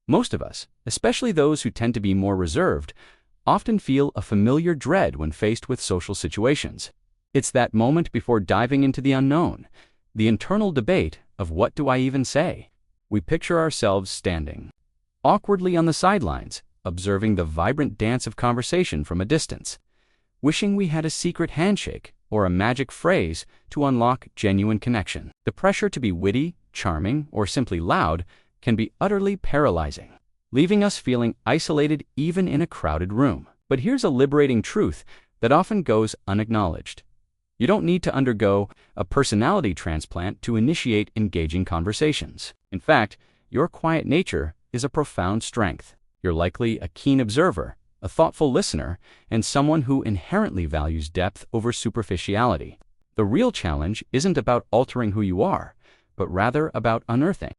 Most of us, especially those who tend to be more reserved, often feel a familiar dread when faced with social situations. It's that moment before diving into the unknown, the internal debate of what do I even say? We picture ourselves standing awkwardly on the sidelines, observing the vibrant dance of conversation from a distance, wishing we had a secret handshake or a magic phrase to unlock genuine connection. The pressure to be witty, charming, or simply loud can be utterly paralyzing, leaving us feeling isolated even in a crowded room. But here's a liberating truth that often goes unacknowledged. You don't need to undergo a personality transplant to initiate engaging conversations. In fact, your quiet nature is a profound strength. You're likely a keen observer, a thoughtful listener, and someone who inherently values depth over superficiality. The real challenge isn't about altering who you are, but rather about unearthing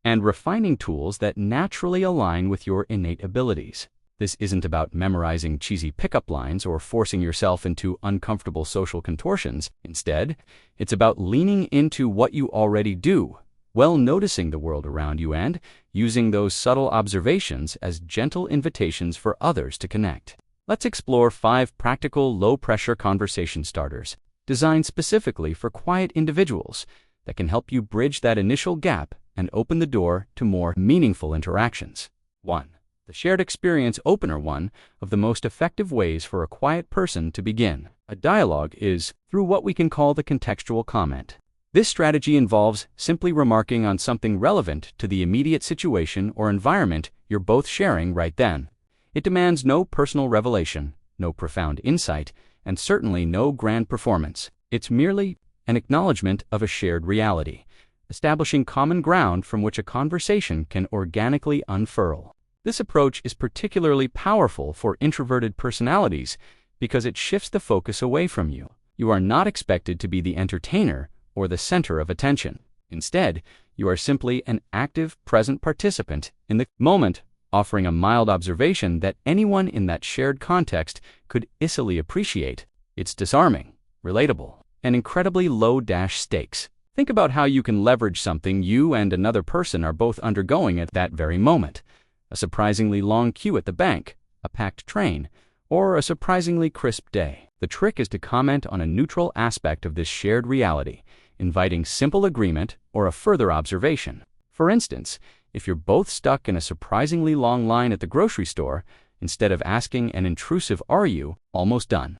and refining tools that naturally align with your innate abilities. This isn't about memorizing cheesy pickup lines or forcing yourself into uncomfortable social contortions. Instead, it's about leaning into what you already do, well noticing the world around you and using those subtle observations as gentle invitations for others to connect. Let's explore 5 practical, low-pressure conversation starters designed specifically for quiet individuals that can help you bridge that initial gap and open the door to more meaningful interactions. 1. The shared experience opener. One of the most effective ways for a quiet person to begin a dialogue is through what we can call the contextual comment. This strategy involves simply remarking on something relevant to the immediate situation or environment you're both sharing right then. It demands no personal revelation, no profound insight, and certainly no grand performance. It's merely an acknowledgement of a shared reality, establishing common ground from which a conversation can organically unfurl. This approach is particularly powerful for introverted personalities because it shifts the focus away from you. You are not expected to be the entertainer or the center of attention. Instead, you are simply an active, present participant in the moment, offering a mild observation that anyone in that shared context could easily appreciate. It's disarming, relatable, and incredibly low-stakes. Think about how you can leverage something you and another person are both undergoing at that very moment. A surprisingly long queue at the bank, a packed train, or a surprisingly crisp day. The trick is to comment on a neutral aspect of this shared reality, inviting simple agreement or a further observation. For instance, if you're both stuck in a surprisingly long line at the grocery store, instead of asking an intrusive "Are you almost done?"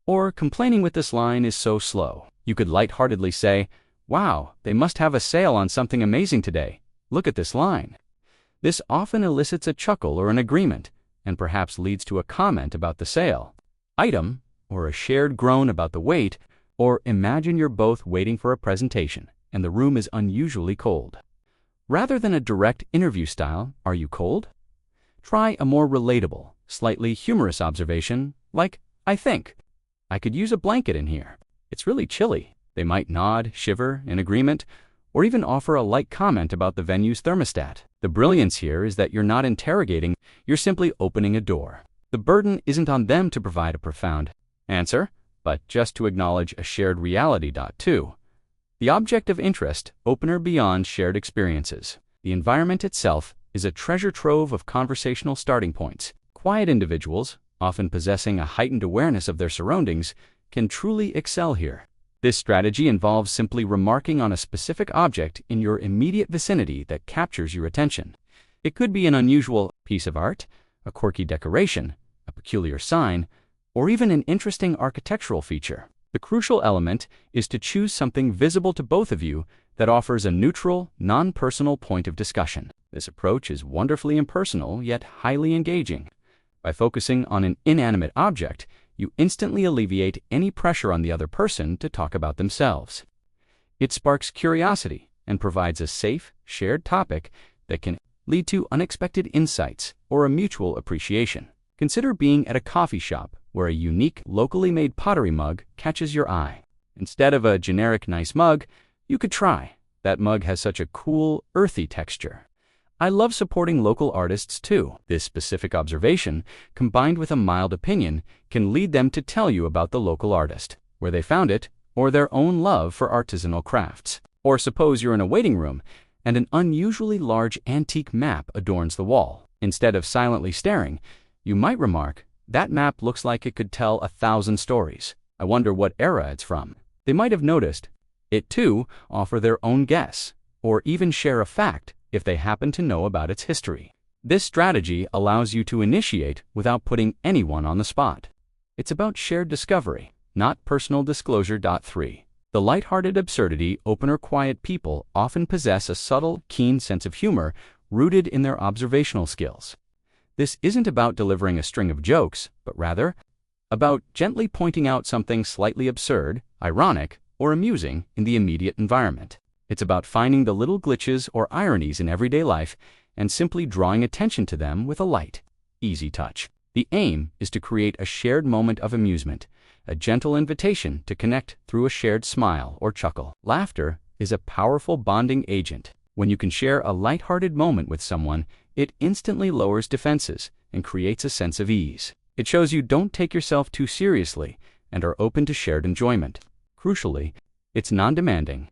or complaining with "This line is so slow," you could lightheartedly say, "Wow, they must have a sale on something amazing today. Look at this line." This often elicits a chuckle or an agreement, and perhaps leads to a comment about the sale item, or a shared groan about the wait. Or imagine you're both waiting for a presentation, and the room is unusually cold. Rather than a direct interview style, "Are you cold?" try a more relatable, slightly humorous observation, like, "I think I could use a blanket in here. It's really chilly." They might nod, shiver, in agreement, or even offer a light comment about the venue's thermostat. The brilliance here is that you're not interrogating, you're simply opening a door. The burden isn't on them to provide a profound answer, but just to acknowledge a shared reality. 2. The object of interest opener beyond shared experiences. The environment itself is a treasure trove of conversational starting points. Quiet individuals, often possessing a heightened awareness of their surroundings, can truly excel here. This strategy involves simply remarking on a specific object in your immediate vicinity that captures your attention. It could be an unusual piece of art, a quirky decoration, a peculiar sign, or even an interesting architectural feature. The crucial element is to choose something visible to both of you that offers a neutral, non-personal point of discussion. This approach is wonderfully impersonal yet highly engaging. By focusing on an inanimate object, you instantly alleviate any pressure on the other person to talk about themselves. It sparks curiosity and provides a safe, shared topic that can lead to unexpected insights or a mutual appreciation. Consider being at a coffee shop where a unique, locally made pottery mug catches your eye. Instead of a generic nice mug, you could try, "That mug has such a cool, earthy texture. I love supporting local artists too." This specific observation, combined with a mild opinion, can lead them to tell you about the local artist, where they found it, or their own love for artisanal crafts. Or suppose you're in a waiting room and an unusually large antique map adorns the wall. Instead of silently staring, you might remark, "That map looks like it could tell 1,000 stories. I wonder what era it's from." They might have noticed it too, offer their own guess, or even share a fact if they happen to know about its history. This strategy allows you to initiate without putting anyone on the spot. It's about shared discovery, not personal disclosure. 3. The lighthearted absurdity opener. Quiet people often possess a subtle, keen sense of humor rooted in their observational skills. This isn't about delivering a string of jokes, but rather about gently pointing out something slightly absurd, ironic, or amusing in the immediate environment. It's about finding the little glitches or ironies in everyday life and simply drawing attention to them with a light, easy touch. The aim is to create a shared moment of amusement, a gentle invitation to connect through a shared smile or chuckle. Laughter is a powerful bonding agent. When you can share a lighthearted moment with someone, it instantly lowers defenses and creates a sense of ease. It shows you don't take yourself too seriously and are open to shared enjoyment. Crucially, it's non-demanding.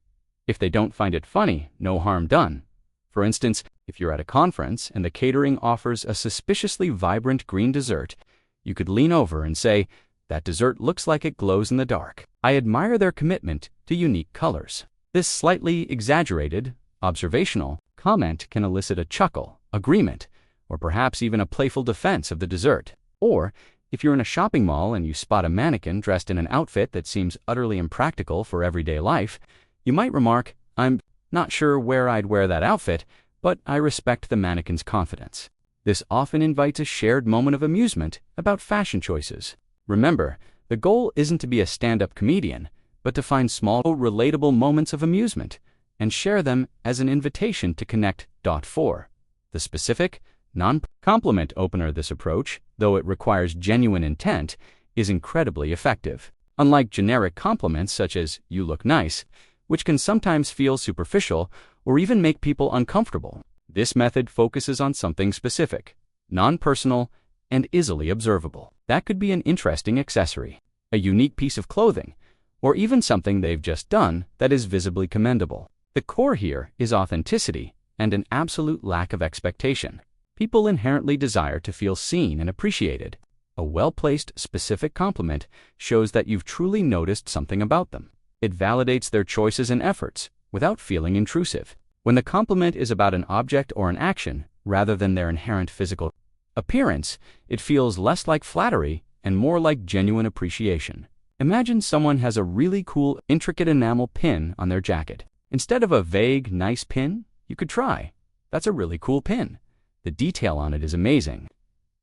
If they don't find it funny, no harm done. For instance, if you're at a conference and the catering offers a suspiciously vibrant green dessert, you could lean over and say, "That dessert looks like it glows in the dark. I admire their commitment to unique colors." This slightly exaggerated, observational comment can elicit a chuckle, agreement, or perhaps even a playful defense of the dessert. Or, if you're in a shopping mall and you spot a mannequin dressed in an outfit that seems utterly impractical for everyday life, you might remark, "I'm not sure where I'd wear that outfit, but I respect the mannequin's confidence." This often invites a shared moment of amusement about fashion choices. Remember, the goal isn't to be a stand-up comedian, but to find small, relatable moments of amusement and share them as an invitation to connect. 4. The specific, non-compliment opener. This approach, though it requires genuine intent, is incredibly effective. Unlike generic compliments such as "you look nice," which can sometimes feel superficial or even make people uncomfortable, this method focuses on something specific, non-personal, and easily observable. That could be an interesting accessory, a unique piece of clothing, or even something they've just done that is visibly commendable. The core here is authenticity and an absolute lack of expectation. People inherently desire to feel seen and appreciated. A well-placed, specific compliment shows that you've truly noticed something about them. It validates their choices and efforts without feeling intrusive. When the compliment is about an object or an action rather than their inherent physical appearance, it feels less like flattery and more like genuine appreciation. Imagine someone has a really cool, intricate enamel pin on their jacket. Instead of a vague, nice pin, you could try, "That's a really cool pin. The detail on it is amazing.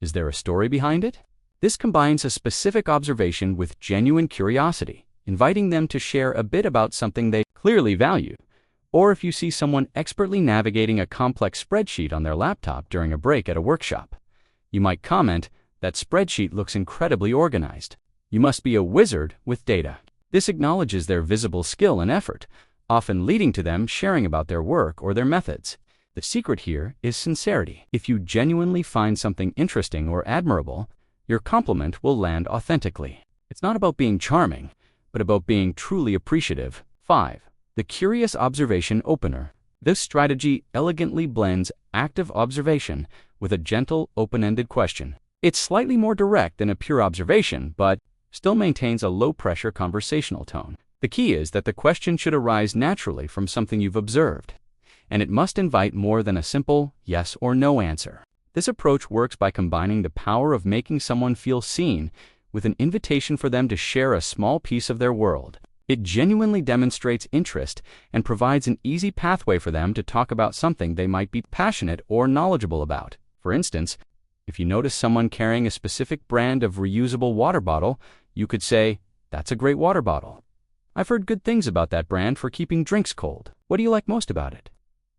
Is there a story behind it?" This combines a specific observation with genuine curiosity, inviting them to share a bit about something they clearly value. Or if you see someone expertly navigating a complex spreadsheet on their laptop during a break at a workshop, you might comment, "That spreadsheet looks incredibly organized. You must be a wizard with data." This acknowledges their visible skill and effort, often leading to them sharing about their work or their methods. The secret here is sincerity. If you genuinely find something interesting or admirable, your compliment will land authentically. It's not about being charming, but about being truly appreciative. 5. The curious observation opener. This strategy elegantly blends active observation with a gentle, open-ended question. It's slightly more direct than a pure observation, but still maintains a low-pressure conversational tone. The key is that the question should arise naturally from something you've observed, and it must invite more than a simple yes or no answer. This approach works by combining the power of making someone feel seen with an invitation for them to share a small piece of their world. It genuinely demonstrates interest and provides an easy pathway for them to talk about something they might be passionate or knowledgeable about. For instance, if you notice someone carrying a specific brand of reusable water bottle, you could say, "That's a great water bottle. I've heard good things about that brand for keeping drinks cold. What do you like most about it?"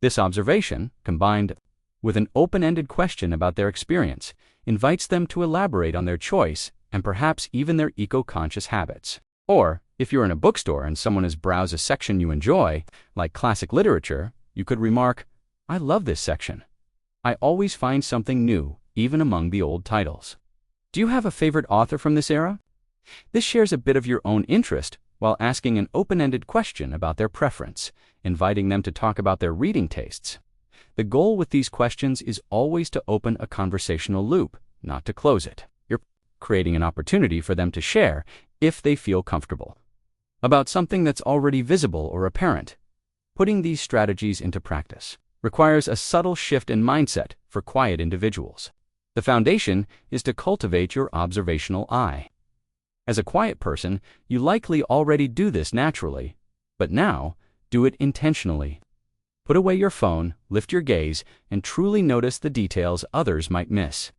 This observation, combined with an open-ended question about their experience, invites them to elaborate on their choice and perhaps even their eco-conscious habits. Or, if you're in a bookstore and someone has browsed a section you enjoy, like classic literature, you could remark, "I love this section. I always find something new, even among the old titles. Do you have a favorite author from this era?" This shares a bit of your own interest while asking an open-ended question about their preference, inviting them to talk about their reading tastes. The goal with these questions is always to open a conversational loop, not to close it. You're creating an opportunity for them to share, if they feel comfortable, about something that's already visible or apparent. Putting these strategies into practice requires a subtle shift in mindset for quiet individuals. The foundation is to cultivate your observational eye. As a quiet person, you likely already do this naturally, but now, do it intentionally. Put away your phone, lift your gaze, and truly notice the details others might miss.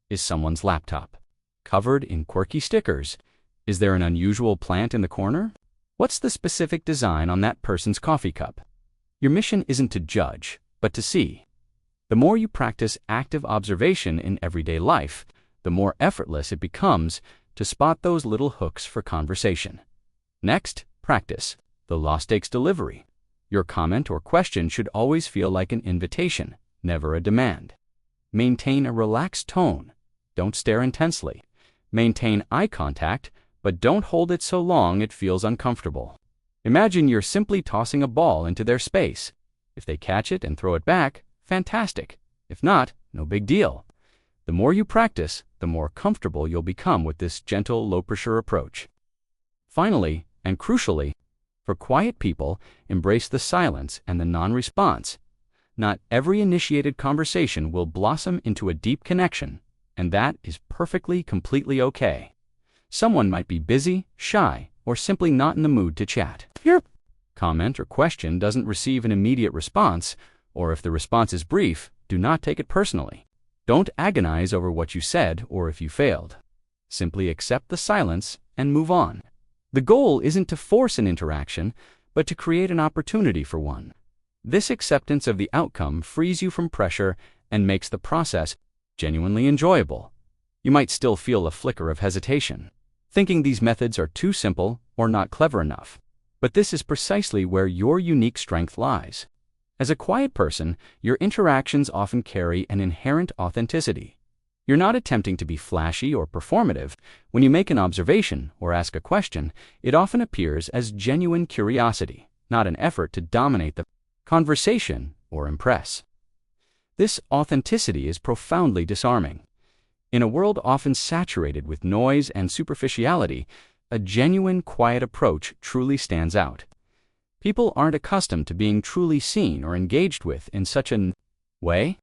Is someone's laptop covered in quirky stickers? Is there an unusual plant in the corner? What's the specific design on that person's coffee cup? Your mission isn't to judge, but to see. The more you practice active observation in everyday life, the more effortless it becomes to spot those little hooks for conversation. Next, practice the low-stakes delivery. Your comment or question should always feel like an invitation, never a demand. Maintain a relaxed tone. Don't stare intensely. Maintain eye contact, but don't hold it so long it feels uncomfortable. Imagine you're simply tossing a ball into their space. If they catch it and throw it back, fantastic. If not, no big deal. The more you practice, the more comfortable you'll become with this gentle, low-pressure approach. Finally, and crucially, for quiet people, embrace the silence and the non-response. Not every initiated conversation will blossom into a deep connection, and that is perfectly, completely okay. Someone might be busy, shy, or simply not in the mood to chat. If your comment or question doesn't receive an immediate response, or if the response is brief, do not take it personally. Don't agonize over what you said or if you failed. Simply accept the silence and move on. The goal isn't to force an interaction, but to create an opportunity for one. This acceptance of the outcome frees you from pressure and makes the process genuinely enjoyable. You might still feel a flicker of hesitation, thinking these methods are too simple or not clever enough. But this is precisely where your unique strength lies. As a quiet person, your interactions often carry an inherent authenticity. You're not attempting to be flashy or performative. When you make an observation or ask a question, it often appears as genuine curiosity, not an effort to dominate the conversation or impress. This authenticity is profoundly disarming. In a world often saturated with noise and superficiality, a genuine, quiet approach truly stands out. People aren't accustomed to being truly seen or engaged with in such a way.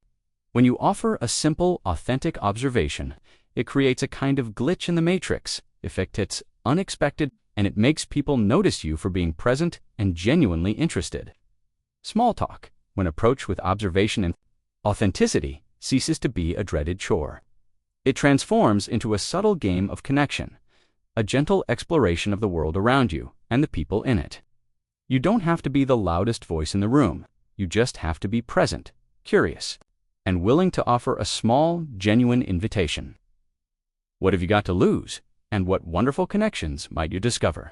When you offer a simple, authentic observation, it creates a kind of glitch in the matrix effect. It's unexpected, and it makes people notice you for being present and genuinely interested. Small talk, when approached with observation and authenticity, ceases to be a dreaded chore. It transforms into a subtle game of connection, a gentle exploration of the world around you and the people in it. You don't have to be the loudest voice in the room. You just have to be present, curious, and willing to offer a small, genuine invitation. What have you got to lose? And what wonderful connections might you discover?